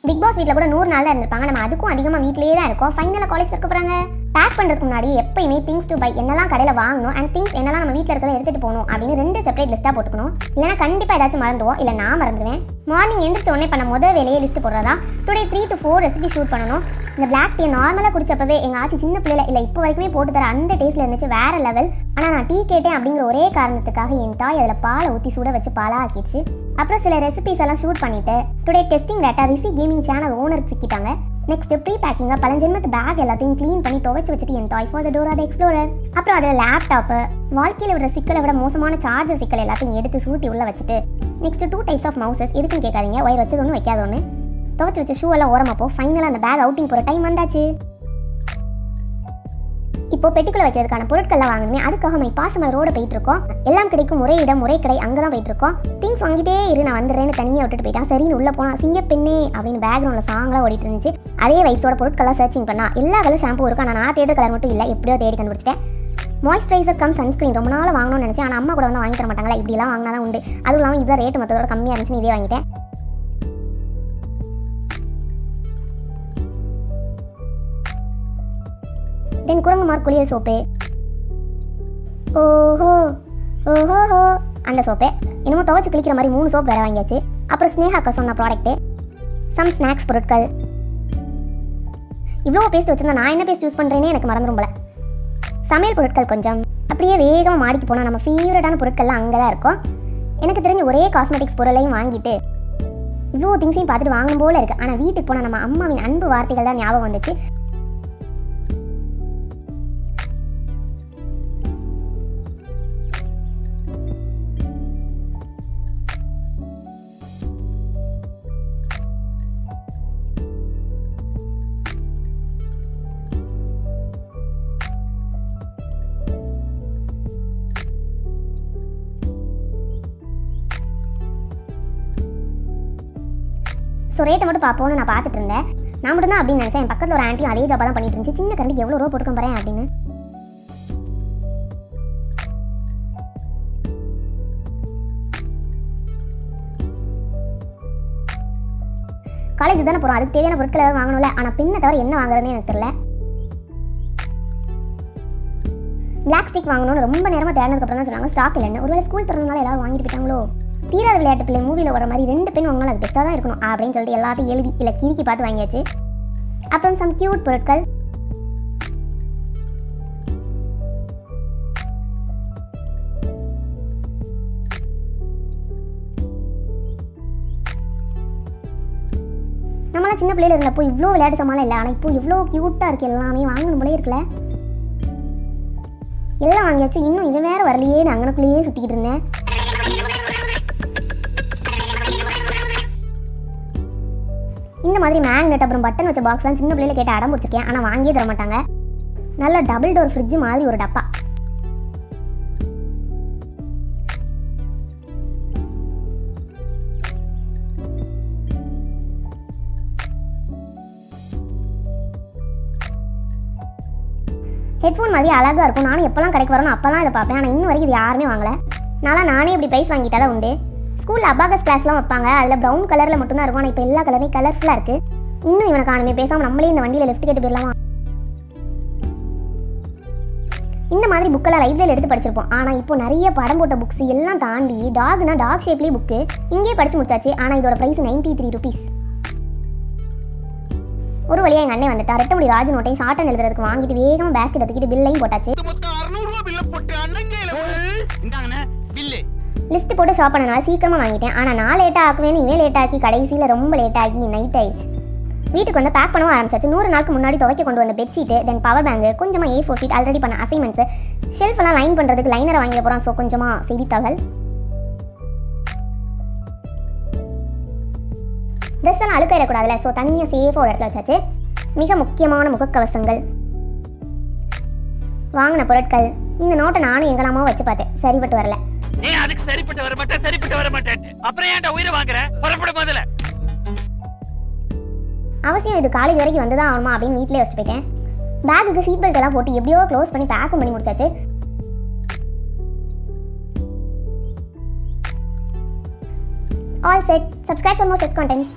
Big pass வீட்டில் கூட 100 நாள் தான் இருந்திருப்பாங்க. நம்ம அதுக்கும் அதிகமாக வீட்லேயே தான் இருக்கோம். ஃபைனலாக காலேஜ் இருக்க போகிறாங்க. பேக் பண்ணுறதுக்கு முன்னாடி எப்பயுமே திங்ஸ் டு பை என்னெல்லாம் கடையில் வாங்கணும் அண்ட் திங்ஸ் என்னெல்லாம் நம்ம வீட்டில் இருக்கிறத எடுத்துகிட்டு போகணும் அப்படின்னு 2 செப்பரேட் லிஸ்ட்டாக போட்டுக்கணும். இல்லைனா கண்டிப்பாக ஏதாச்சும் மறந்துடுவோம், இல்லை நான் மறந்துடுவேன். மார்னிங் எந்திரிச்ச உடனே பண்ண வேலையே லிஸ்ட் போடுறதா. டுடே 3 to 4 ரெசிபி ஷூட் பண்ணணும். இந்த பிளாக் டீ நார்மலாக குடிச்சப்பவே எங்கள் ஆச்சி சின்ன பிள்ளைல இல்லை இப்போ வரைக்குமே போட்டு தர அந்த டேஸ்ட்டில் இருந்துச்சு, வேற லெவல். ஆனால் நான் டீ கேட்டேன் அப்படிங்கிற ஒரே காரணத்துக்காக என் தாய் அதில் பாலை ஊற்றி சூட வச்சு பாலாக ஆக்கிடுச்சு. அப்புறம் சில ரெசிபிஸ் எல்லாம் ஷூட் பண்ணிட்டு today testing data Rishi gaming channel ஓனருக்கு சிக்கிட்டாங்க. நெக்ஸ்ட் ப்ரீ பேக்கிங்காக பழஞ்சென்மத்து பேக் எல்லாத்தையும் க்ளீன் பண்ணி துவைச்சு வச்சுட்டு என் toy for the Dora the Explorer. அப்புறம் அதில் லேப்டாப்பு, வாழ்க்கையில் விட சிக்கலை விட மோசமான சார்ஜர் சிக்கல் எல்லாத்தையும் எடுத்து சுருட்டி உள்ள வச்சுட்டு நெக்ஸ்ட் 2 டைப்ஸ் ஆஃப் மவுசஸ். எதுக்குன்னு கேட்காதீங்க, ஒயர் வச்சது ஒன்று வைக்காத ஒன்று. துவைச்சு வச்ச ஷூ எல்லாம் ஓரமாப்போ ஃபைனலாக அந்த பேக் அவுட்டிங் போகிற டைம் வந்தாச்சு. இப்போ பெட்டிக்குள்ள வைக்கிறதுக்கான பொருட்கள்லாம் வாங்கணுமே, அதுக்காக மை பாசமலை ரோட போயிட்டு இருக்கோம். எல்லாம் கிடைக்கும் ஒரே இடம் ஒரே கடை, அங்கே தான் போயிட்டு இருக்கோம். திங்ஸ் வாங்கிட்டே இரு நான் வந்துடுறேன்னு தனியாக விட்டுட்டு போயிட்டான். சரின்னு உள்ள போனா சிங்க பெண்ணே அப்படின்னு பேக்ரவுண்ட்ல சாங்லாம் ஓடிட்டு இருந்துச்சு. அதே வைப்ஸோட பொருட்கள்லாம் சர்ச்சிங் பண்ணா எல்லா கலர் ஷாம்பு இருக்கும். நான் தேடுற கலர் மட்டும் இல்லை, எப்படியோ தேடி கண்டுபிடிச்சிட்டேன். மாய்ஸ்சரைசர் கம் சன்ஸ்கிரீன் ரொம்ப நாள் வாங்கணும்னு நினைச்சேன். ஆனால் அம்மா கூட வந்து வாங்கி தர மாட்டாங்களா, இப்படிலாம் வாங்கினா தான் உண்டு. அதுவும் இல்லாமல் இதான் ரேட்டு மொத்தத்தோட கம்மியாக இருந்துச்சுன்னு இதே வாங்கிட்டேன். தென் குரங்குமார் குளியல் சோப்பு, ஓஹோ ஓஹோ அந்த சோப்பு என்னமோ துவைச்சு குளிக்கிற மாதிரி 3 சோப் வேற வாங்கியாச்சு. அப்புறம் ஸ்னேகாக்கா சொன்ன ப்ராடக்ட்டு, சம் ஸ்நாக்ஸ் பொருட்கள். இவ்வளோ பேஸ்ட் வச்சிருந்தா நான் என்ன பேஸ்ட் யூஸ் பண்ணுறேன்னே எனக்கு மறந்துடும் போல. சமையல் பொருட்கள் கொஞ்சம். அப்படியே வேகமாக மாடிக்கு போனால் நம்ம ஃபேவரட்டான பொருட்கள்லாம் அங்கே தான் இருக்கும். எனக்கு தெரிஞ்ச ஒரே காஸ்மெட்டிக்ஸ் பொருளையும் வாங்கிட்டு இவ்வளோ திங்ஸையும் பார்த்துட்டு வாங்கணும் போல இருக்குது. ஆனால் வீட்டுக்கு போனால் நம்ம அம்மாவின் அன்பு வார்த்தைகள் தான் ஞாபகம் வந்துச்சு. ஸோ ரேட்டை மட்டும் பார்ப்போன்னு நான் பார்த்துட்டு இருந்தேன். நான் மட்டும் தான் அப்படின்னு நினச்சேன். என் பக்கத்தில் ஒரு ஆண்டியும் அதே ஜாபாக தான் பண்ணிட்டு இருந்துச்சு. சின்ன கரண்டிக்கு எவ்வளோ ரூபா போட்டுக்க போகிறேன் அப்படின்னு. காலேஜ் தானே போகிறோம், அதுக்கு தேவையான பொருட்கள் ஏதாவது வாங்கணும்ல. ஆனால் பின்ன தவிர என்ன வாங்குறதுன்னு எனக்கு தெரியல. பிளாக் ஸ்டிக் வாங்கணும்னு ரொம்ப நேரமாக தேடினதுக்கப்புறம் தான் சொன்னாங்க ஸ்டாக் இல்லைன்னு. ஒருவேளை ஸ்கூல் திறந்தனால எல்லாரும் வாங்கிட்டு போயிட்டாங்களோ. தீராத விளையாட்டு பிள்ளை மூவியில் வர மாதிரி 2 பெண் வாங்கினாலும் அது பெஸ்ட்டாக தான் இருக்கணும் அப்படின்னு சொல்லிட்டு எல்லாத்தையும் எழுதி இல்லை கிறுக்கி பார்த்து வாங்கியாச்சு. அப்புறம் சம் கியூட் பொருட்கள். நம்மளாம் சின்ன பிள்ளையில இருந்தப்போ இவ்வளோ விளையாட்டு சமாளம் இல்லை. ஆனால் இப்போ இவ்வளோ க்யூட்டாக இருக்குது, எல்லாமே வாங்கணும் போலே இருக்குல்ல. எல்லாம் வாங்கியாச்சு. இன்னும் இவன் வேறு வரலையே, நான் அங்கனக்குள்ளேயே சுற்றிக்கிட்டு இருந்தேன். இந்த மாதிரி மேக்னெட் அப்புறம் பட்டன் வச்ச பாக்ஸ்லாம் சின்ன பிள்ளைல கேட்டு அடம் பிடிச்சிருக்கேன். ஆனால் வாங்கியே தர மாட்டாங்க. நல்ல டபுள் டோர் ஃப்ரிட்ஜ் மாதிரி ஒரு டப்பா. ஹெட்ஃபோன் மாதிரி அழகாக இருக்கும். நானும் எப்போல்லாம் கடைக்கு வரணும் அப்போல்லாம் இதை பார்ப்பேன். ஆனால் இன்னும் வரைக்கும் இது யாருமே வாங்கலை. நானே இப்படி ப்ரைஸ் வாங்கிட்டா தான் உண்டு. ஸ்கூலில் அபாகஸ் கிளாஸ்லாம் வைப்பாங்க, அதில் ப்ரௌன் கலரில் மட்டும்தான் இருக்கும். ஆனால் இப்போ எல்லா கலரையும் கலர்ஃபுல்லாக இருக்குது. இன்னும் இவனை காணுமே, பேசாமல் நம்மளே இந்த வண்டியில் லெஃப்ட் கேட்டு போயிடலாமா. இந்த மாதிரி புக்கெல்லாம் லைப்ரரியில் எடுத்து படிச்சிருப்போம். ஆனால் இப்போ நிறைய படம் போட்ட புக்ஸ் எல்லாம் தாண்டி டாக்னா டாக் ஷேப்லேயே புக்கு இங்கேயே படிச்சு முடிச்சாச்சு. ஆனால் இதோட ப்ரைஸ் 93 ருபீஸ். ஒரு வழியாக எங்கள் அண்ணன் வந்துட்டா. ரெட்டமுடி ராஜு நோட்டையும் ஷார்ட் ஹேண்ட் எழுதுறதுக்கு வாங்கிட்டு வேகமாக பேஸ்கெட் எடுத்துக்கிட்டு பில்லையும் போட்டாச்சு. லிஸ்ட் போட்டு ஷாப் பண்ணனால சீக்கிரமாக வாங்கிட்டேன். ஆனால் நான் லேட்டாக ஆக்குவேன்னு இவன் லேட் ஆக்கி கடைசியில் ரொம்ப லேட் ஆகி நைட் ஆயிடுச்சு. வீட்டுக்கு வந்து பேக் பண்ணவும் ஆரம்பிச்சாச்சு. 100 நாளுக்கு முன்னாடி துவைக்க கொண்டு வந்த பெட்ஷீட்டு, தென் பவர் பேங்க், கொஞ்சமாக A4 ஷீட், ஆல்ரெடி பண்ண அசைன்மெண்ட்ஸ், ஷெல்ஃப் எல்லாம் லைன் பண்ணுறதுக்கு லைனரை வாங்கிட போகிறோம். ஸோ கொஞ்சமாக செய்தித்தாள்கள், ட்ரெஸ் எல்லாம் அழுக்காயிடக்கூடாதுல. ஸோ தனியாக சேஃபாக ஒரு இடத்துல வச்சாச்சு. மிக முக்கியமான முகக்கவசங்கள், வாங்கின பொருட்கள். இந்த நோட்டை நானும் எங்களாமோ வச்சு பார்த்தேன், சரிப்பட்டு வரல. அதுக்கு சரிப்பட்டு வர மாட்டேன். அப்புறம் ஏன்டா உயிரை வாங்குற? புறப்பட முதல்ல. அவசியம் இது காலேஜ் வரைக்கும் வந்துதான் ஆகணுமா அப்படின்னு வீட்டிலே வச்சுட்டு போயிட்டேன். பேக்குக்கு சீட் பெல்ட் எல்லாம் போட்டு எப்படியோ க்ளோஸ் பண்ணி பேக்கும் பண்ணி முடிச்சாச்சு. All set. Subscribe for more such contents.